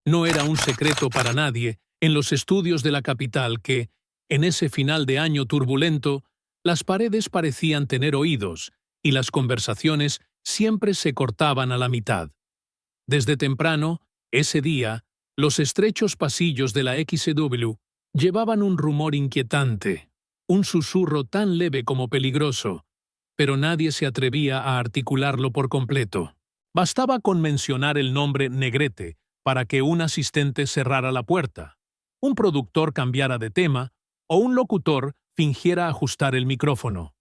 No era un secreto para nadie en los estudios de la capital que, en ese final de año turbulento, las paredes parecían tener oídos y las conversaciones siempre se cortaban a la mitad. Desde temprano, ese día, los estrechos pasillos de la XW llevaban un rumor inquietante, un susurro tan leve como peligroso, pero nadie se atrevía a articularlo por completo. Bastaba con mencionar el nombre Negrete para que un asistente cerrara la puerta, un productor cambiara de tema o un locutor fingiera ajustar el micrófono.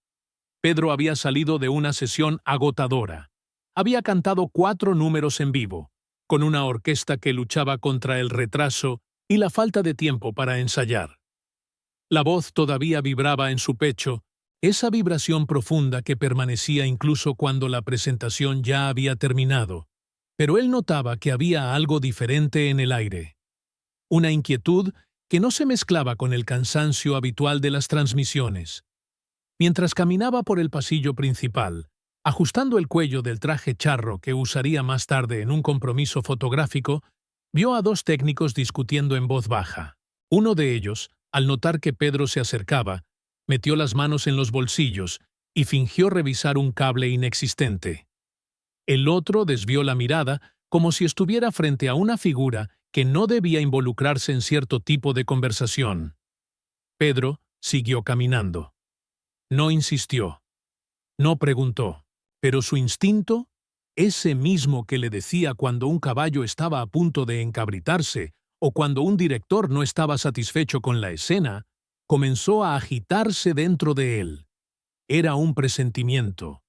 Pedro había salido de una sesión agotadora. Había cantado 4 números en vivo, con una orquesta que luchaba contra el retraso y la falta de tiempo para ensayar. La voz todavía vibraba en su pecho, esa vibración profunda que permanecía incluso cuando la presentación ya había terminado, pero él notaba que había algo diferente en el aire. Una inquietud que no se mezclaba con el cansancio habitual de las transmisiones. Mientras caminaba por el pasillo principal, ajustando el cuello del traje charro que usaría más tarde en un compromiso fotográfico, vio a 2 técnicos discutiendo en voz baja. Uno de ellos, al notar que Pedro se acercaba, metió las manos en los bolsillos y fingió revisar un cable inexistente. El otro desvió la mirada como si estuviera frente a una figura que no debía involucrarse en cierto tipo de conversación. Pedro siguió caminando. No insistió. No preguntó. Pero su instinto, ese mismo que le decía cuando un caballo estaba a punto de encabritarse o cuando un director no estaba satisfecho con la escena, comenzó a agitarse dentro de él. Era un presentimiento.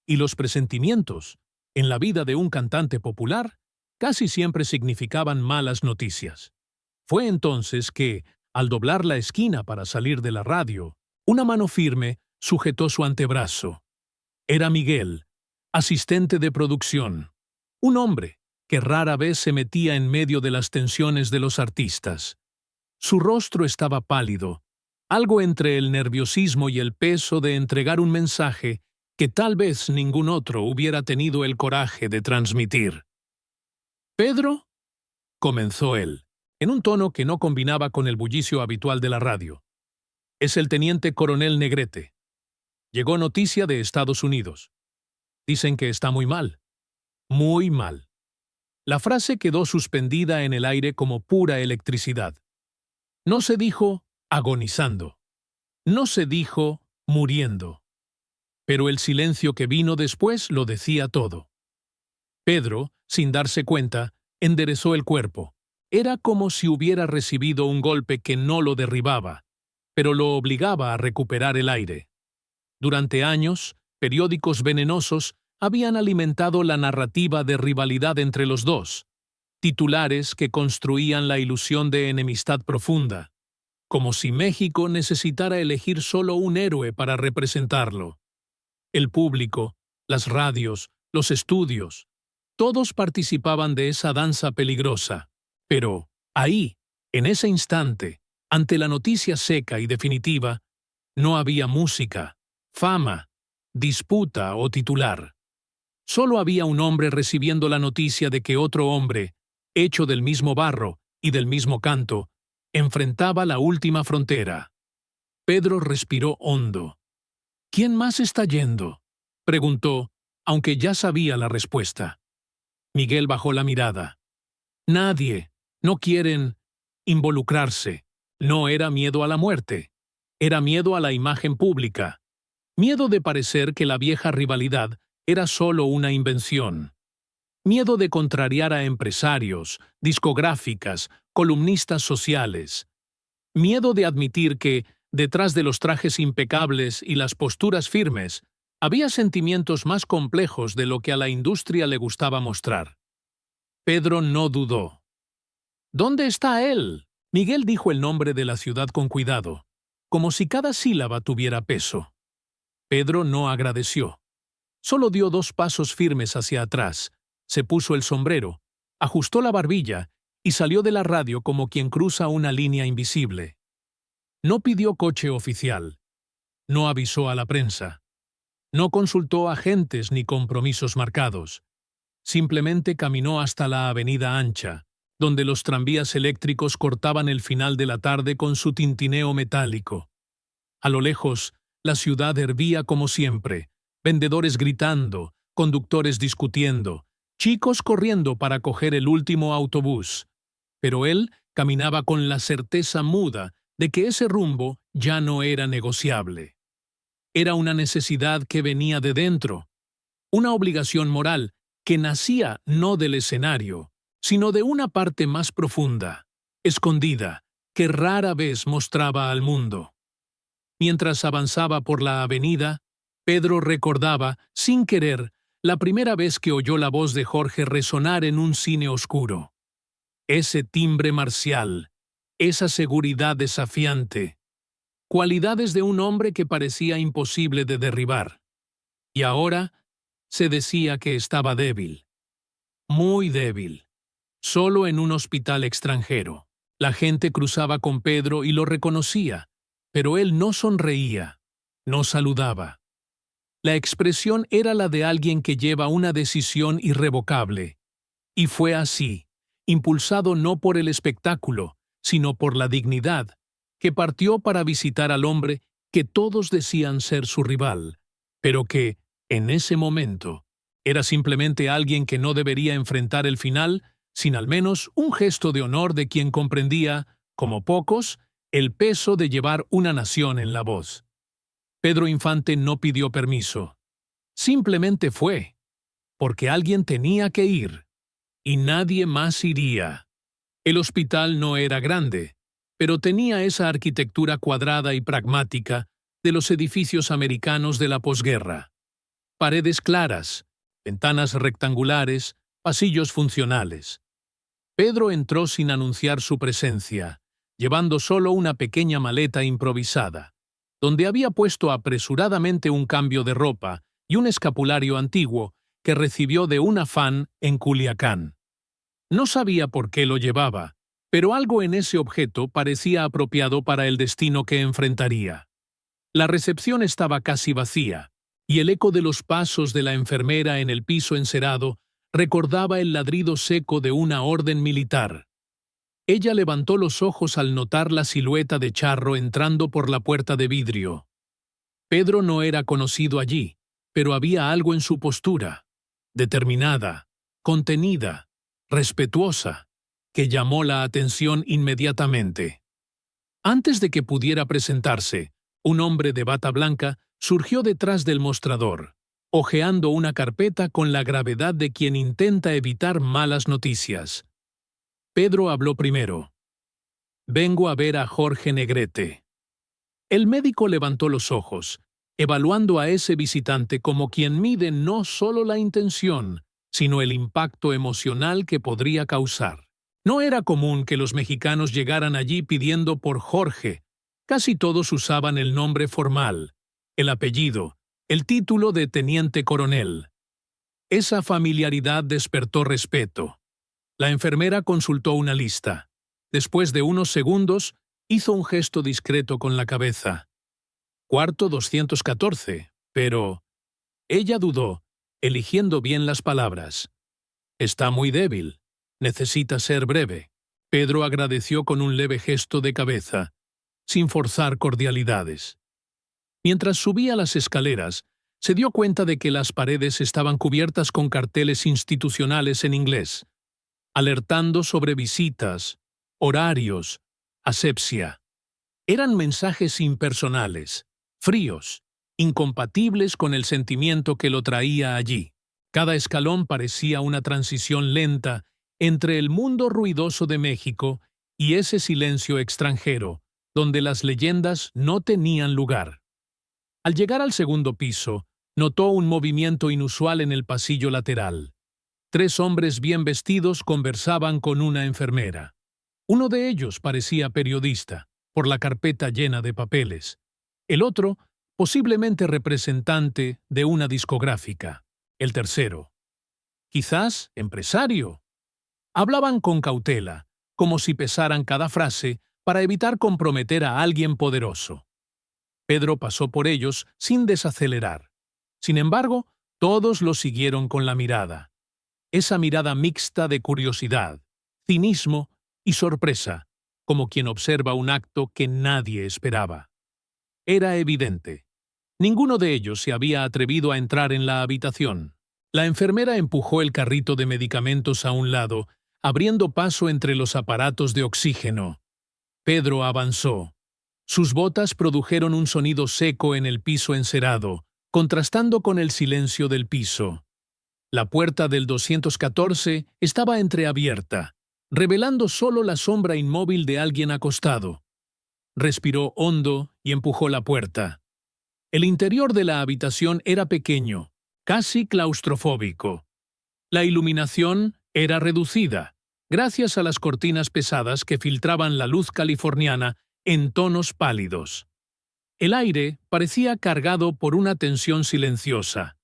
Y los presentimientos, en la vida de un cantante popular, casi siempre significaban malas noticias. Fue entonces que, al doblar la esquina para salir de la radio, una mano firme sujetó su antebrazo. Era Miguel, asistente de producción, un hombre que rara vez se metía en medio de las tensiones de los artistas. Su rostro estaba pálido, algo entre el nerviosismo y el peso de entregar un mensaje que tal vez ningún otro hubiera tenido el coraje de transmitir. «¿Pedro?», comenzó él, en un tono que no combinaba con el bullicio habitual de la radio. «Es el teniente coronel Negrete. Llegó noticia de Estados Unidos. Dicen que está muy mal. Muy mal». La frase quedó suspendida en el aire como pura electricidad. No se dijo agonizando. No se dijo muriendo. Pero el silencio que vino después lo decía todo. Pedro, sin darse cuenta, enderezó el cuerpo. Era como si hubiera recibido un golpe que no lo derribaba, pero lo obligaba a recuperar el aire. Durante años, periódicos venenosos habían alimentado la narrativa de rivalidad entre los dos, titulares que construían la ilusión de enemistad profunda, como si México necesitara elegir solo un héroe para representarlo. El público, las radios, los estudios, todos participaban de esa danza peligrosa. Pero, ahí, en ese instante, ante la noticia seca y definitiva, no había música, fama, disputa o titular. Solo había un hombre recibiendo la noticia de que otro hombre, hecho del mismo barro y del mismo canto, enfrentaba la última frontera. Pedro respiró hondo. «¿Quién más está yendo?», preguntó, aunque ya sabía la respuesta. Miguel bajó la mirada. «Nadie. No quieren involucrarse. No era miedo a la muerte. Era miedo a la imagen pública. Miedo de parecer que la vieja rivalidad era solo una invención. Miedo de contrariar a empresarios, discográficas, columnistas sociales. Miedo de admitir que, detrás de los trajes impecables y las posturas firmes, había sentimientos más complejos de lo que a la industria le gustaba mostrar. Pedro no dudó. «¿Dónde está él?». Miguel dijo el nombre de la ciudad con cuidado, como si cada sílaba tuviera peso. Pedro no agradeció. Solo dio 2 pasos firmes hacia atrás, se puso el sombrero, ajustó la barbilla y salió de la radio como quien cruza una línea invisible. No pidió coche oficial. No avisó a la prensa. No consultó agentes ni compromisos marcados. Simplemente caminó hasta la avenida ancha, donde los tranvías eléctricos cortaban el final de la tarde con su tintineo metálico. A lo lejos, la ciudad hervía como siempre, vendedores gritando, conductores discutiendo, chicos corriendo para coger el último autobús. Pero él caminaba con la certeza muda de que ese rumbo ya no era negociable. Era una necesidad que venía de dentro, una obligación moral que nacía no del escenario, sino de una parte más profunda, escondida, que rara vez mostraba al mundo. Mientras avanzaba por la avenida, Pedro recordaba, sin querer, la primera vez que oyó la voz de Jorge resonar en un cine oscuro. Ese timbre marcial, esa seguridad desafiante, cualidades de un hombre que parecía imposible de derribar. Y ahora se decía que estaba débil, muy débil, solo en un hospital extranjero. La gente cruzaba con Pedro y lo reconocía, pero él no sonreía, no saludaba. La expresión era la de alguien que lleva una decisión irrevocable. Y fue así, impulsado no por el espectáculo, sino por la dignidad, que partió para visitar al hombre que todos decían ser su rival, pero que, en ese momento, era simplemente alguien que no debería enfrentar el final sin al menos un gesto de honor de quien comprendía, como pocos, el peso de llevar una nación en la voz. Pedro Infante no pidió permiso. Simplemente fue, porque alguien tenía que ir, y nadie más iría. El hospital no era grande, pero tenía esa arquitectura cuadrada y pragmática de los edificios americanos de la posguerra. Paredes claras, ventanas rectangulares, pasillos funcionales. Pedro entró sin anunciar su presencia, llevando solo una pequeña maleta improvisada, donde había puesto apresuradamente un cambio de ropa y un escapulario antiguo que recibió de una fan en Culiacán. No sabía por qué lo llevaba, pero algo en ese objeto parecía apropiado para el destino que enfrentaría. La recepción estaba casi vacía, y el eco de los pasos de la enfermera en el piso encerado recordaba el ladrido seco de una orden militar. Ella levantó los ojos al notar la silueta de Charro entrando por la puerta de vidrio. Pedro no era conocido allí, pero había algo en su postura, determinada, contenida, respetuosa, que llamó la atención inmediatamente. Antes de que pudiera presentarse, un hombre de bata blanca surgió detrás del mostrador, hojeando una carpeta con la gravedad de quien intenta evitar malas noticias. Pedro habló primero. «Vengo a ver a Jorge Negrete». El médico levantó los ojos, evaluando a ese visitante como quien mide no solo la intención, sino el impacto emocional que podría causar. No era común que los mexicanos llegaran allí pidiendo por Jorge. Casi todos usaban el nombre formal, el apellido, el título de teniente coronel. Esa familiaridad despertó respeto. La enfermera consultó una lista. Después de unos segundos, hizo un gesto discreto con la cabeza. Cuarto 214, pero... Ella dudó, eligiendo bien las palabras. Está muy débil. Necesita ser breve. Pedro agradeció con un leve gesto de cabeza, sin forzar cordialidades. Mientras subía las escaleras, se dio cuenta de que las paredes estaban cubiertas con carteles institucionales en inglés, alertando sobre visitas, horarios, asepsia. Eran mensajes impersonales, fríos, incompatibles con el sentimiento que lo traía allí. Cada escalón parecía una transición lenta entre el mundo ruidoso de México y ese silencio extranjero, donde las leyendas no tenían lugar. Al llegar al segundo piso, notó un movimiento inusual en el pasillo lateral. 3 hombres bien vestidos conversaban con una enfermera. Uno de ellos parecía periodista, por la carpeta llena de papeles. El otro, posiblemente representante de una discográfica. El tercero, quizás empresario. Hablaban con cautela, como si pesaran cada frase para evitar comprometer a alguien poderoso. Pedro pasó por ellos sin desacelerar. Sin embargo, todos lo siguieron con la mirada. Esa mirada mixta de curiosidad, cinismo y sorpresa, como quien observa un acto que nadie esperaba. Era evidente. Ninguno de ellos se había atrevido a entrar en la habitación. La enfermera empujó el carrito de medicamentos a un lado, abriendo paso entre los aparatos de oxígeno. Pedro avanzó. Sus botas produjeron un sonido seco en el piso encerado, contrastando con el silencio del piso. La puerta del 214 estaba entreabierta, revelando solo la sombra inmóvil de alguien acostado. Respiró hondo y empujó la puerta. El interior de la habitación era pequeño, casi claustrofóbico. La iluminación era reducida, gracias a las cortinas pesadas que filtraban la luz californiana en tonos pálidos. El aire parecía cargado por una tensión silenciosa.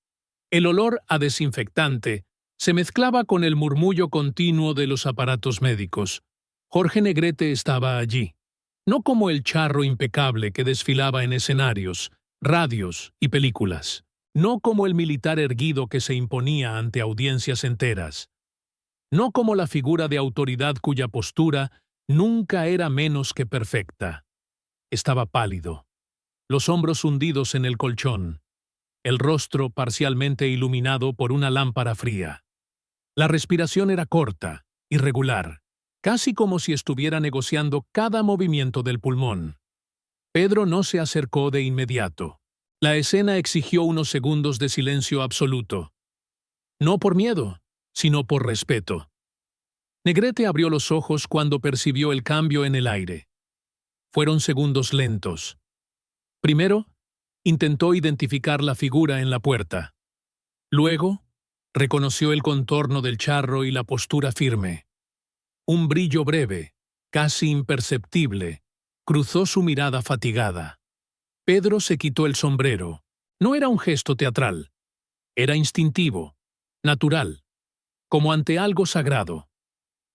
El olor a desinfectante se mezclaba con el murmullo continuo de los aparatos médicos. Jorge Negrete estaba allí, no como el charro impecable que desfilaba en escenarios, radios y películas, no como el militar erguido que se imponía ante audiencias enteras, no como la figura de autoridad cuya postura nunca era menos que perfecta. Estaba pálido, los hombros hundidos en el colchón, el rostro parcialmente iluminado por una lámpara fría. La respiración era corta, irregular, casi como si estuviera negociando cada movimiento del pulmón. Pedro no se acercó de inmediato. La escena exigió unos segundos de silencio absoluto. No por miedo, sino por respeto. Negrete abrió los ojos cuando percibió el cambio en el aire. Fueron segundos lentos. Primero, intentó identificar la figura en la puerta. Luego, reconoció el contorno del charro y la postura firme. Un brillo breve, casi imperceptible, cruzó su mirada fatigada. Pedro se quitó el sombrero. No era un gesto teatral. Era instintivo, natural, como ante algo sagrado.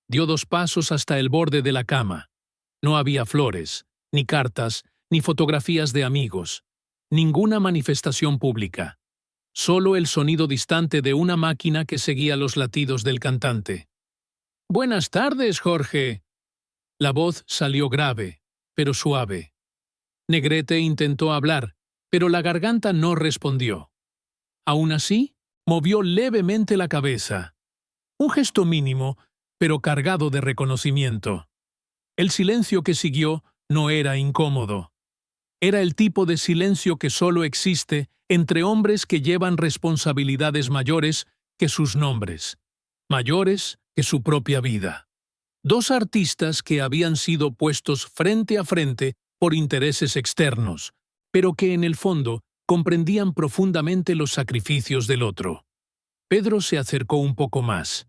Dio 2 pasos hasta el borde de la cama. No había flores, ni cartas, ni fotografías de amigos. Ninguna manifestación pública. Solo el sonido distante de una máquina que seguía los latidos del cantante. «Buenas tardes, Jorge». La voz salió grave, pero suave. Negrete intentó hablar, pero la garganta no respondió. Aún así, movió levemente la cabeza. Un gesto mínimo, pero cargado de reconocimiento. El silencio que siguió no era incómodo. Era el tipo de silencio que solo existe entre hombres que llevan responsabilidades mayores que sus nombres, mayores que su propia vida. 2 artistas que habían sido puestos frente a frente por intereses externos, pero que en el fondo comprendían profundamente los sacrificios del otro. Pedro se acercó un poco más.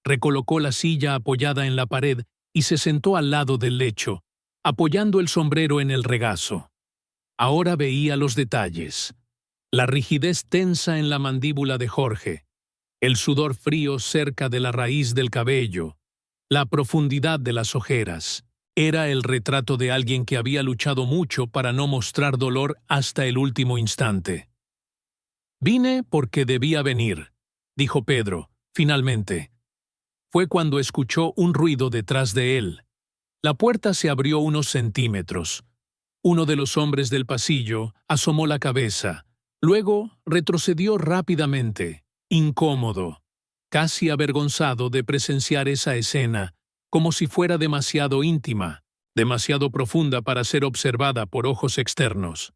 Recolocó la silla apoyada en la pared y se sentó al lado del lecho, apoyando el sombrero en el regazo. Ahora veía los detalles. La rigidez tensa en la mandíbula de Jorge, el sudor frío cerca de la raíz del cabello, la profundidad de las ojeras. Era el retrato de alguien que había luchado mucho para no mostrar dolor hasta el último instante. «Vine porque debía venir», dijo Pedro, finalmente. Fue cuando escuchó un ruido detrás de él. La puerta se abrió unos centímetros. Uno de los hombres del pasillo asomó la cabeza. Luego retrocedió rápidamente, incómodo, casi avergonzado de presenciar esa escena, como si fuera demasiado íntima, demasiado profunda para ser observada por ojos externos.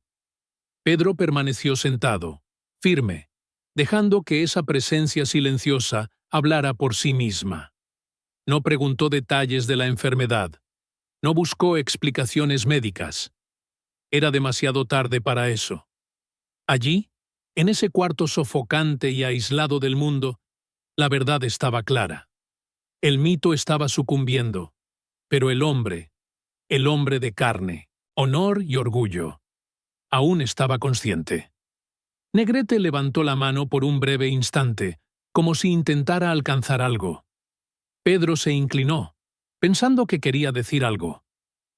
Pedro permaneció sentado, firme, dejando que esa presencia silenciosa hablara por sí misma. No preguntó detalles de la enfermedad. No buscó explicaciones médicas. Era demasiado tarde para eso. Allí, en ese cuarto sofocante y aislado del mundo, la verdad estaba clara. El mito estaba sucumbiendo, pero el hombre de carne, honor y orgullo, aún estaba consciente. Negrete levantó la mano por un breve instante, como si intentara alcanzar algo. Pedro se inclinó, pensando que quería decir algo,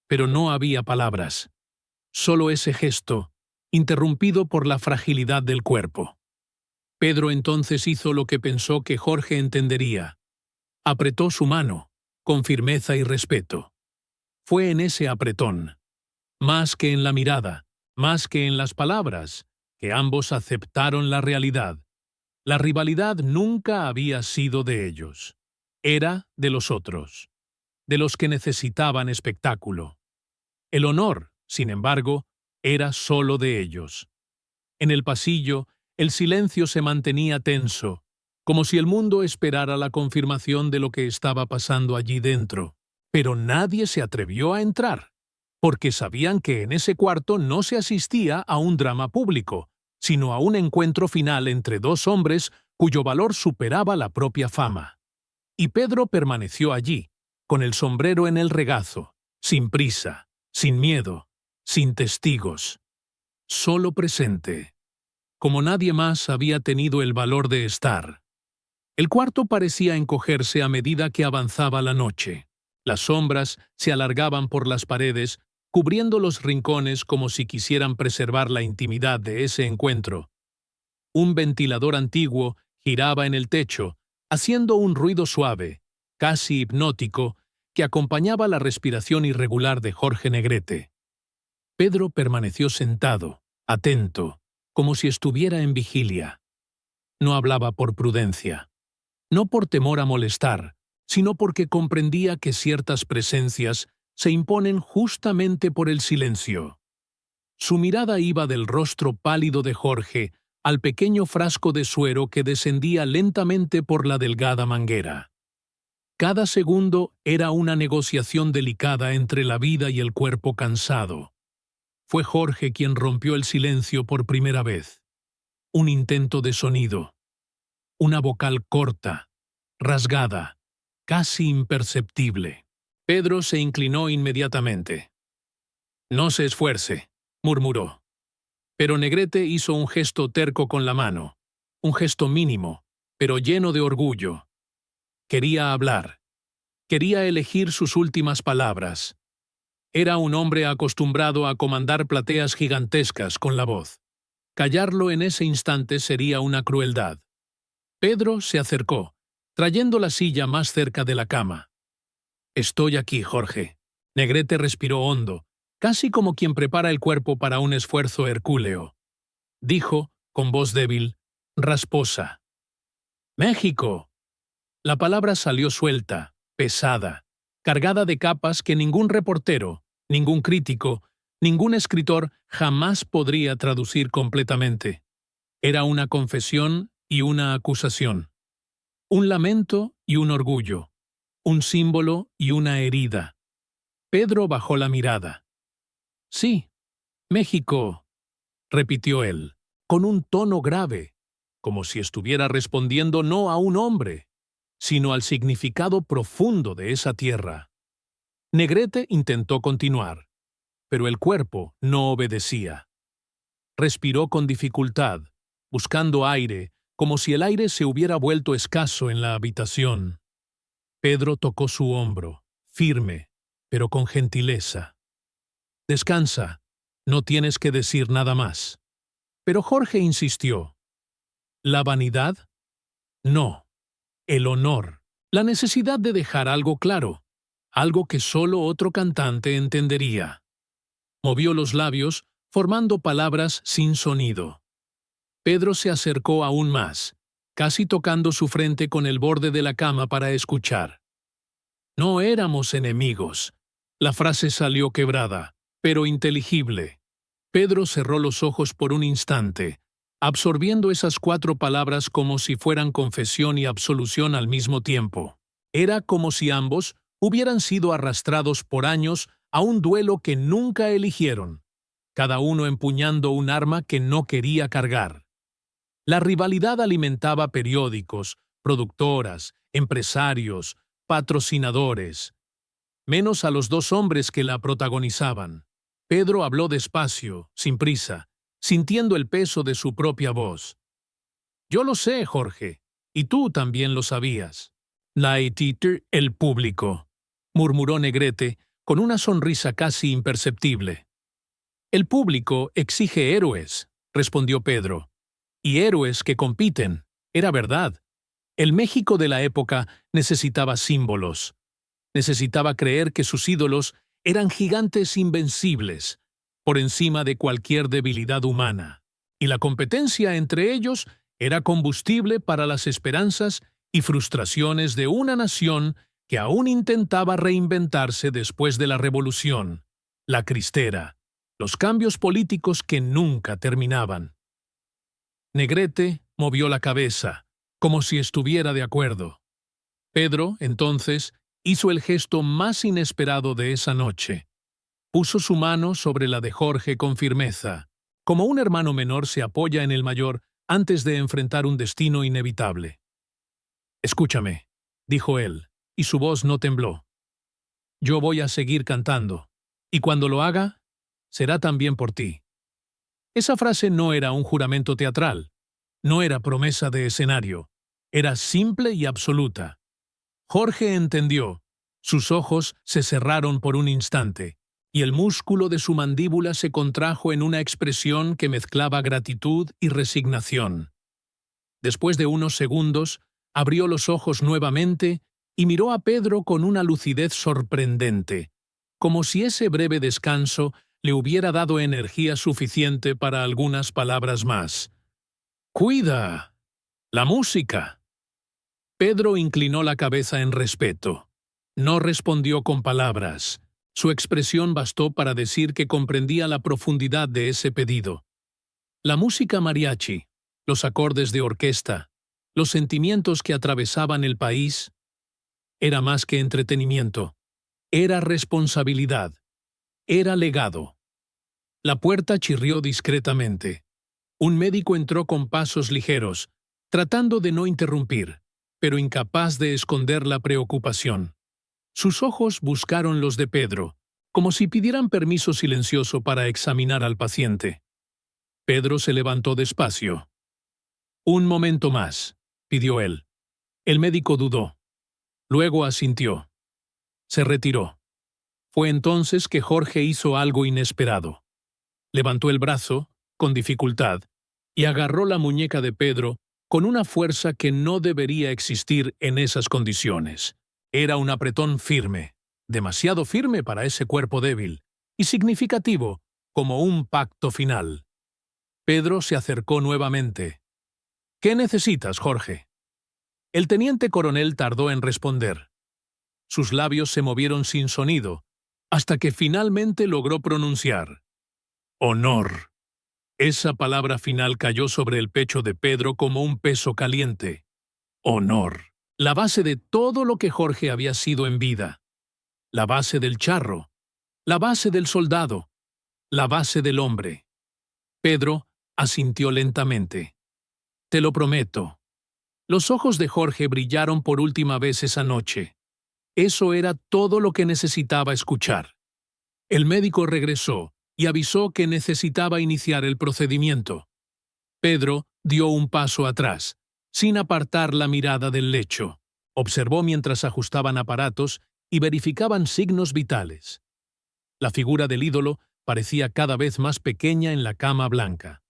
pero no había palabras. Solo ese gesto, interrumpido por la fragilidad del cuerpo. Pedro entonces hizo lo que pensó que Jorge entendería. Apretó su mano, con firmeza y respeto. Fue en ese apretón, más que en la mirada, más que en las palabras, que ambos aceptaron la realidad. La rivalidad nunca había sido de ellos. Era de los otros, de los que necesitaban espectáculo. El honor, sin embargo, era solo de ellos. En el pasillo, el silencio se mantenía tenso, como si el mundo esperara la confirmación de lo que estaba pasando allí dentro. Pero nadie se atrevió a entrar, porque sabían que en ese cuarto no se asistía a un drama público, sino a un encuentro final entre dos hombres cuyo valor superaba la propia fama. Y Pedro permaneció allí, con el sombrero en el regazo, sin prisa, sin miedo, sin testigos, solo presente, como nadie más había tenido el valor de estar. El cuarto parecía encogerse a medida que avanzaba la noche. Las sombras se alargaban por las paredes, cubriendo los rincones como si quisieran preservar la intimidad de ese encuentro. Un ventilador antiguo giraba en el techo, haciendo un ruido suave, casi hipnótico, que acompañaba la respiración irregular de Jorge Negrete. Pedro permaneció sentado, atento, como si estuviera en vigilia. No hablaba por prudencia, no por temor a molestar, sino porque comprendía que ciertas presencias se imponen justamente por el silencio. Su mirada iba del rostro pálido de Jorge al pequeño frasco de suero que descendía lentamente por la delgada manguera. Cada segundo era una negociación delicada entre la vida y el cuerpo cansado. Fue Jorge quien rompió el silencio por primera vez. Un intento de sonido. Una vocal corta, rasgada, casi imperceptible. Pedro se inclinó inmediatamente. «No se esfuerce», murmuró. Pero Negrete hizo un gesto terco con la mano, un gesto mínimo, pero lleno de orgullo. Quería hablar. Quería elegir sus últimas palabras. Era un hombre acostumbrado a comandar plateas gigantescas con la voz. Callarlo en ese instante sería una crueldad. Pedro se acercó, trayendo la silla más cerca de la cama. «Estoy aquí, Jorge». Negrete respiró hondo, casi como quien prepara el cuerpo para un esfuerzo hercúleo. Dijo, con voz débil, rasposa: «¡México!». La palabra salió suelta, pesada, cargada de capas que ningún reportero, ningún crítico, ningún escritor jamás podría traducir completamente. Era una confesión y una acusación. Un lamento y un orgullo. Un símbolo y una herida. Pedro bajó la mirada. «Sí, México», repitió él, con un tono grave, como si estuviera respondiendo no a un hombre, sino al significado profundo de esa tierra. Negrete intentó continuar, pero el cuerpo no obedecía. Respiró con dificultad, buscando aire, como si el aire se hubiera vuelto escaso en la habitación. Pedro tocó su hombro, firme, pero con gentileza. «Descansa, no tienes que decir nada más». Pero Jorge insistió. ¿La vanidad? No. El honor. La necesidad de dejar algo claro, algo que solo otro cantante entendería. Movió los labios, formando palabras sin sonido. Pedro se acercó aún más, casi tocando su frente con el borde de la cama para escuchar. «No éramos enemigos». La frase salió quebrada, pero inteligible. Pedro cerró los ojos por un instante, absorbiendo esas 4 palabras como si fueran confesión y absolución al mismo tiempo. Era como si ambos hubieran sido arrastrados por años a un duelo que nunca eligieron, cada uno empuñando un arma que no quería cargar. La rivalidad alimentaba periódicos, productoras, empresarios, patrocinadores, menos a los 2 hombres que la protagonizaban. Pedro habló despacio, sin prisa, sintiendo el peso de su propia voz. «Yo lo sé, Jorge, y tú también lo sabías». «El público», murmuró Negrete, con una sonrisa casi imperceptible. «El público exige héroes», respondió Pedro. «Y héroes que compiten». Era verdad. El México de la época necesitaba símbolos. Necesitaba creer que sus ídolos eran gigantes invencibles, por encima de cualquier debilidad humana, y la competencia entre ellos era combustible para las esperanzas y frustraciones de una nación que aún intentaba reinventarse después de la revolución, la cristera, los cambios políticos que nunca terminaban. Negrete movió la cabeza, como si estuviera de acuerdo. Pedro, entonces, hizo el gesto más inesperado de esa noche. Puso su mano sobre la de Jorge con firmeza, como un hermano menor se apoya en el mayor antes de enfrentar un destino inevitable. «Escúchame», dijo él, y su voz no tembló. «Yo voy a seguir cantando, y cuando lo haga, será también por ti». Esa frase no era un juramento teatral, no era promesa de escenario, era simple y absoluta. Jorge entendió, sus ojos se cerraron por un instante, y el músculo de su mandíbula se contrajo en una expresión que mezclaba gratitud y resignación. Después de unos segundos, abrió los ojos nuevamente y miró a Pedro con una lucidez sorprendente, como si ese breve descanso le hubiera dado energía suficiente para algunas palabras más. «¡Cuida! ¡La música!». Pedro inclinó la cabeza en respeto. No respondió con palabras. Su expresión bastó para decir que comprendía la profundidad de ese pedido. La música mariachi, los acordes de orquesta, los sentimientos que atravesaban el país, era más que entretenimiento, era responsabilidad, era legado. La puerta chirrió discretamente. Un médico entró con pasos ligeros, tratando de no interrumpir, pero incapaz de esconder la preocupación. Sus ojos buscaron los de Pedro, como si pidieran permiso silencioso para examinar al paciente. Pedro se levantó despacio. «Un momento más», pidió él. El médico dudó. Luego asintió. Se retiró. Fue entonces que Jorge hizo algo inesperado. Levantó el brazo, con dificultad, y agarró la muñeca de Pedro con una fuerza que no debería existir en esas condiciones. Era un apretón firme, demasiado firme para ese cuerpo débil, y significativo, como un pacto final. Pedro se acercó nuevamente. «¿Qué necesitas, Jorge?». El teniente coronel tardó en responder. Sus labios se movieron sin sonido, hasta que finalmente logró pronunciar: «Honor». Esa palabra final cayó sobre el pecho de Pedro como un peso caliente. Honor. La base de todo lo que Jorge había sido en vida. La base del charro. La base del soldado. La base del hombre. Pedro asintió lentamente. «Te lo prometo». Los ojos de Jorge brillaron por última vez esa noche. Eso era todo lo que necesitaba escuchar. El médico regresó y avisó que necesitaba iniciar el procedimiento. Pedro dio un paso atrás, sin apartar la mirada del lecho. Observó mientras ajustaban aparatos y verificaban signos vitales. La figura del ídolo parecía cada vez más pequeña en la cama blanca.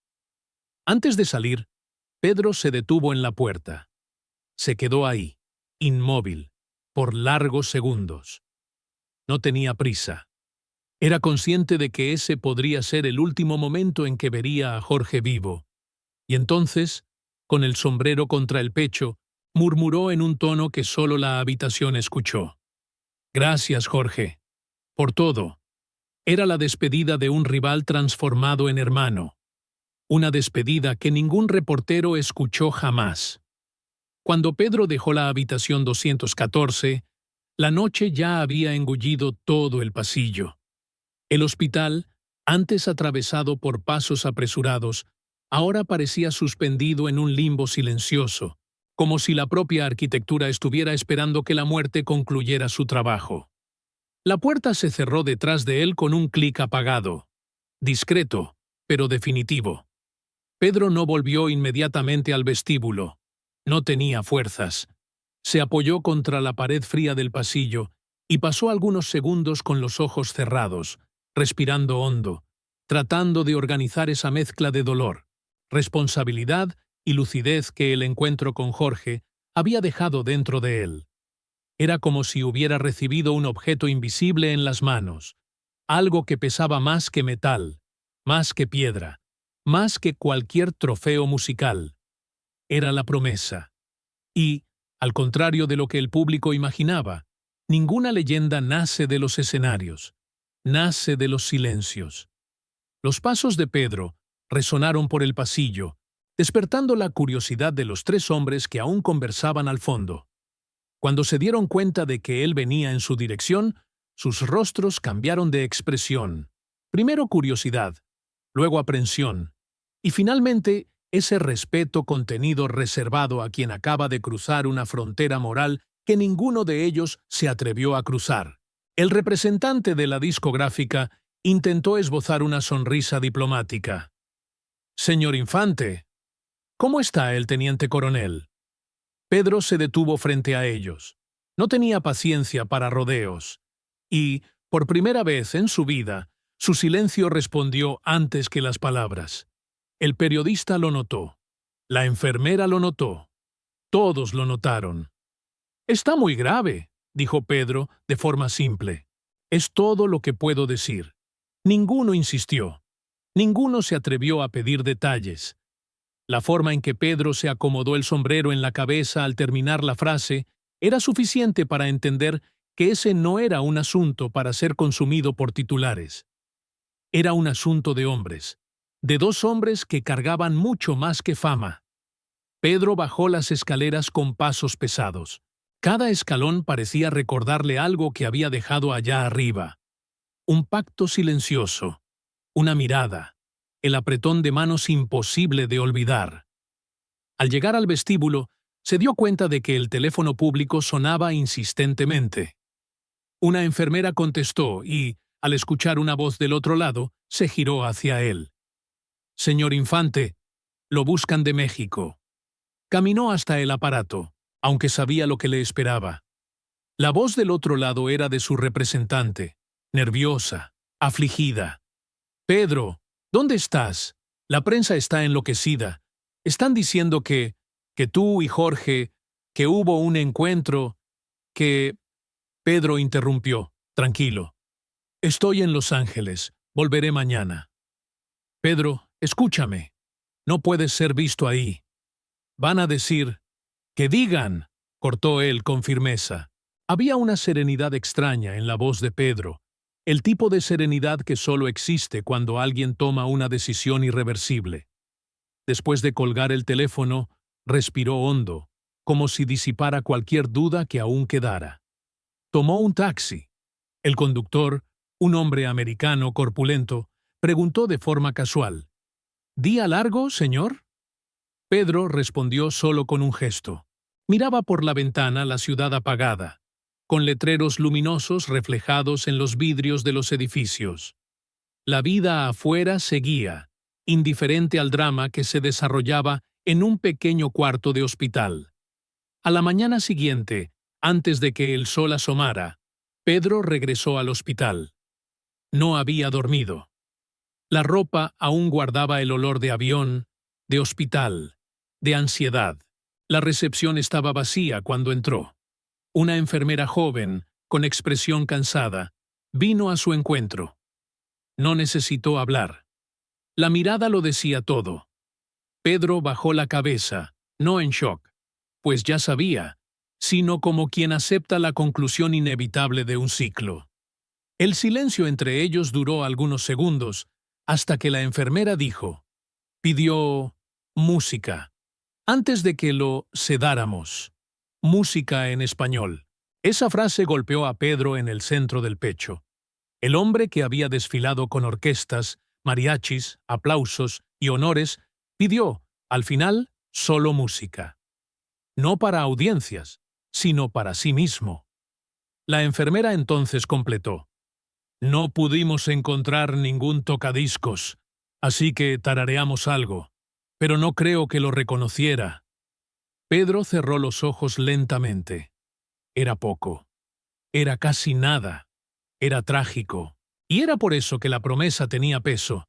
Antes de salir, Pedro se detuvo en la puerta. Se quedó ahí, inmóvil, por largos segundos. No tenía prisa. Era consciente de que ese podría ser el último momento en que vería a Jorge vivo. Y entonces, con el sombrero contra el pecho, murmuró en un tono que solo la habitación escuchó: «Gracias, Jorge, por todo». Era la despedida de un rival transformado en hermano. Una despedida que ningún reportero escuchó jamás. Cuando Pedro dejó la habitación 214, la noche ya había engullido todo el pasillo. El hospital, antes atravesado por pasos apresurados, ahora parecía suspendido en un limbo silencioso, como si la propia arquitectura estuviera esperando que la muerte concluyera su trabajo. La puerta se cerró detrás de él con un clic apagado, discreto, pero definitivo. Pedro no volvió inmediatamente al vestíbulo. No tenía fuerzas. Se apoyó contra la pared fría del pasillo y pasó algunos segundos con los ojos cerrados, respirando hondo, tratando de organizar esa mezcla de dolor, responsabilidad y lucidez que el encuentro con Jorge había dejado dentro de él. Era como si hubiera recibido un objeto invisible en las manos, algo que pesaba más que metal, más que piedra, más que cualquier trofeo musical. Era la promesa. Y, al contrario de lo que el público imaginaba, ninguna leyenda nace de los escenarios, nace de los silencios. Los pasos de Pedro resonaron por el pasillo, despertando la curiosidad de los tres hombres que aún conversaban al fondo. Cuando se dieron cuenta de que él venía en su dirección, sus rostros cambiaron de expresión. Primero curiosidad, luego aprensión, y finalmente ese respeto contenido reservado a quien acaba de cruzar una frontera moral que ninguno de ellos se atrevió a cruzar. El representante de la discográfica intentó esbozar una sonrisa diplomática. «Señor Infante, ¿cómo está el teniente coronel?» Pedro se detuvo frente a ellos. No tenía paciencia para rodeos. Y, por primera vez en su vida, su silencio respondió antes que las palabras. El periodista lo notó. La enfermera lo notó. Todos lo notaron. «Está muy grave», dijo Pedro de forma simple. «Es todo lo que puedo decir». Ninguno insistió. Ninguno se atrevió a pedir detalles. La forma en que Pedro se acomodó el sombrero en la cabeza al terminar la frase era suficiente para entender que ese no era un asunto para ser consumido por titulares. Era un asunto de hombres, de dos hombres que cargaban mucho más que fama. Pedro bajó las escaleras con pasos pesados. Cada escalón parecía recordarle algo que había dejado allá arriba. Un pacto silencioso, una mirada, el apretón de manos imposible de olvidar. Al llegar al vestíbulo, se dio cuenta de que el teléfono público sonaba insistentemente. Una enfermera contestó y, al escuchar una voz del otro lado, se giró hacia él. «Señor Infante, lo buscan de México». Caminó hasta el aparato, aunque sabía lo que le esperaba. La voz del otro lado era de su representante, nerviosa, afligida. «Pedro, ¿dónde estás? La prensa está enloquecida. Están diciendo que tú y Jorge, que hubo un encuentro, que...» Pedro interrumpió, tranquilo. «Estoy en Los Ángeles. Volveré mañana». «Pedro, escúchame. No puedes ser visto ahí. Van a decir...» «¡Que digan!», cortó él con firmeza. Había una serenidad extraña en la voz de Pedro, el tipo de serenidad que solo existe cuando alguien toma una decisión irreversible. Después de colgar el teléfono, respiró hondo, como si disipara cualquier duda que aún quedara. Tomó un taxi. El conductor, un hombre americano corpulento, preguntó de forma casual: «¿Día largo, señor?» Pedro respondió solo con un gesto. Miraba por la ventana la ciudad apagada, con letreros luminosos reflejados en los vidrios de los edificios. La vida afuera seguía, indiferente al drama que se desarrollaba en un pequeño cuarto de hospital. A la mañana siguiente, antes de que el sol asomara, Pedro regresó al hospital. No había dormido. La ropa aún guardaba el olor de avión, de hospital, de ansiedad. La recepción estaba vacía cuando entró. Una enfermera joven, con expresión cansada, vino a su encuentro. No necesitó hablar. La mirada lo decía todo. Pedro bajó la cabeza, no en shock, pues ya sabía, sino como quien acepta la conclusión inevitable de un ciclo. El silencio entre ellos duró algunos segundos, hasta que la enfermera pidió música, antes de que lo sedáramos. Música en español. Esa frase golpeó a Pedro en el centro del pecho. El hombre que había desfilado con orquestas, mariachis, aplausos y honores, pidió, al final, solo música. No para audiencias, sino para sí mismo. La enfermera entonces completó: «No pudimos encontrar ningún tocadiscos, así que tarareamos algo, pero no creo que lo reconociera». Pedro cerró los ojos lentamente. Era poco. Era casi nada. Era trágico. Y era por eso que la promesa tenía peso.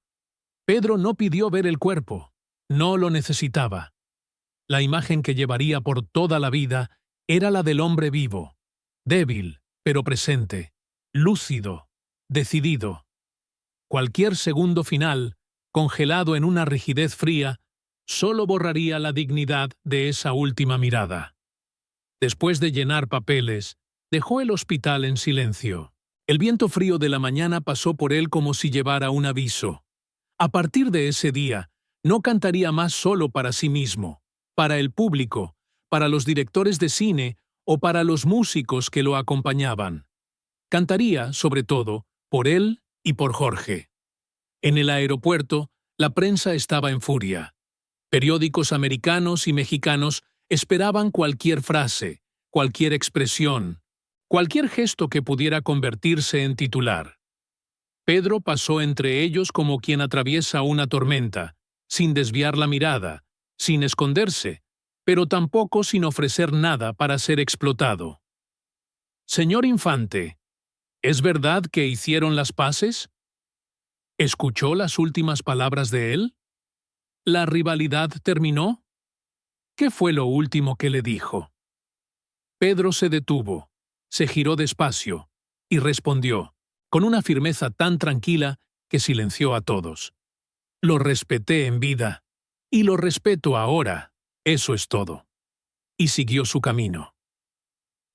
Pedro no pidió ver el cuerpo. No lo necesitaba. La imagen que llevaría por toda la vida era la del hombre vivo. débil, pero presente, lúcido, decidido. Cualquier segundo final, congelado en una rigidez fría, solo borraría la dignidad de esa última mirada. Después de llenar papeles, dejó el hospital en silencio. El viento frío de la mañana pasó por él como si llevara un aviso. A partir de ese día, no cantaría más solo para sí mismo, para el público, para los directores de cine o para los músicos que lo acompañaban. Cantaría, sobre todo, por él y por Jorge. En el aeropuerto, la prensa estaba en furia. Periódicos americanos y mexicanos esperaban cualquier frase, cualquier expresión, cualquier gesto que pudiera convertirse en titular. Pedro pasó entre ellos como quien atraviesa una tormenta, sin desviar la mirada, sin esconderse, pero tampoco sin ofrecer nada para ser explotado. «Señor Infante, ¿es verdad que hicieron las paces?» ¿Escuchó las últimas palabras de él? ¿La rivalidad terminó? ¿Qué fue lo último que le dijo? Pedro se detuvo, se giró despacio y respondió, con una firmeza tan tranquila que silenció a todos. Lo respeté en vida, y lo respeto ahora, eso es todo. Y siguió su camino.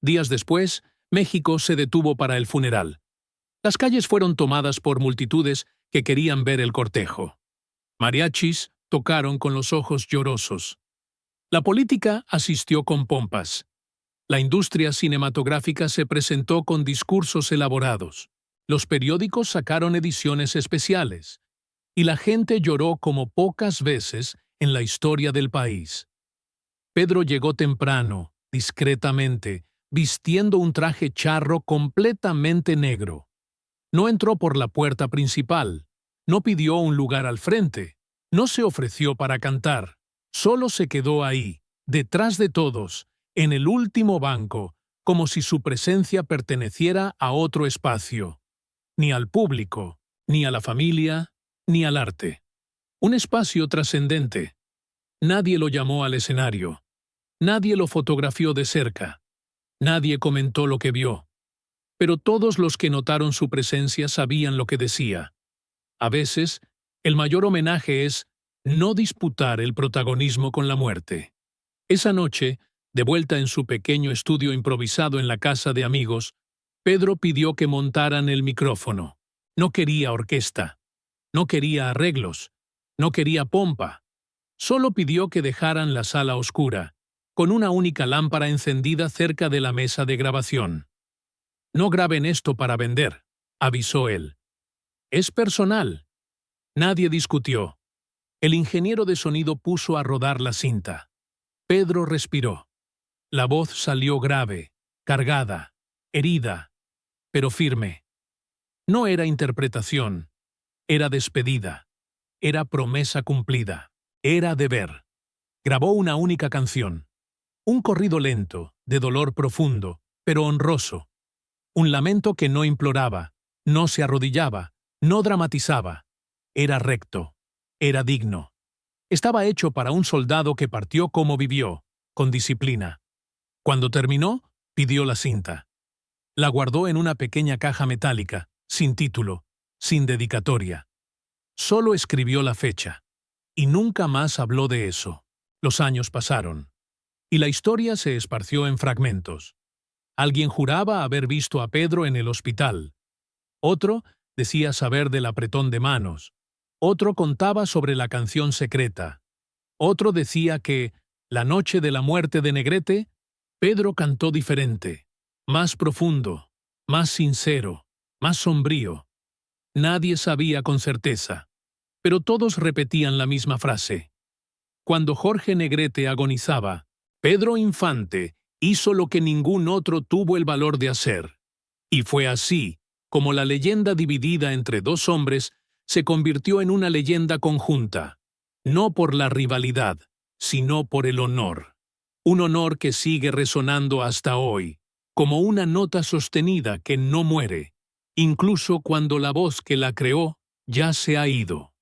Días después, México se detuvo para el funeral. Las calles fueron tomadas por multitudes que querían ver el cortejo. Mariachis tocaron con los ojos llorosos. La política asistió con pompas. La industria cinematográfica se presentó con discursos elaborados. Los periódicos sacaron ediciones especiales. Y la gente lloró como pocas veces en la historia del país. Pedro llegó temprano, discretamente, vistiendo un traje charro completamente negro. No entró por la puerta principal, no pidió un lugar al frente, no se ofreció para cantar, solo se quedó ahí, detrás de todos, en el último banco, como si su presencia perteneciera a otro espacio, ni al público, ni a la familia, ni al arte. Un espacio trascendente. Nadie lo llamó al escenario, nadie lo fotografió de cerca, nadie comentó lo que vio. Pero todos los que notaron su presencia sabían lo que decía. A veces, el mayor homenaje es no disputar el protagonismo con la muerte. Esa noche, de vuelta en su pequeño estudio improvisado en la casa de amigos, Pedro pidió que montaran el micrófono. No quería orquesta, no quería arreglos, no quería pompa. Solo pidió que dejaran la sala oscura, con una única lámpara encendida cerca de la mesa de grabación. «No graben esto para vender», avisó él. «Es personal». Nadie discutió. El ingeniero de sonido puso a rodar la cinta. Pedro respiró. La voz salió grave, cargada, herida, pero firme. No era interpretación, era despedida, era promesa cumplida, era deber. Grabó una única canción. Un corrido lento, de dolor profundo, pero honroso. Un lamento que no imploraba, no se arrodillaba, no dramatizaba. Era recto, era digno. Estaba hecho para un soldado que partió como vivió, con disciplina. Cuando terminó, pidió la cinta. La guardó en una pequeña caja metálica, sin título, sin dedicatoria. Solo escribió la fecha. Y nunca más habló de eso. Los años pasaron. Y la historia se esparció en fragmentos. Alguien juraba haber visto a Pedro en el hospital. Otro decía saber del apretón de manos. Otro contaba sobre la canción secreta. Otro decía que, la noche de la muerte de Negrete, Pedro cantó diferente, más profundo, más sincero, más sombrío. Nadie sabía con certeza, pero todos repetían la misma frase. Cuando Jorge Negrete agonizaba, Pedro Infante hizo lo que ningún otro tuvo el valor de hacer. Y fue así como la leyenda dividida entre dos hombres se convirtió en una leyenda conjunta, no por la rivalidad, sino por el honor. Un honor que sigue resonando hasta hoy, como una nota sostenida que no muere, incluso cuando la voz que la creó ya se ha ido.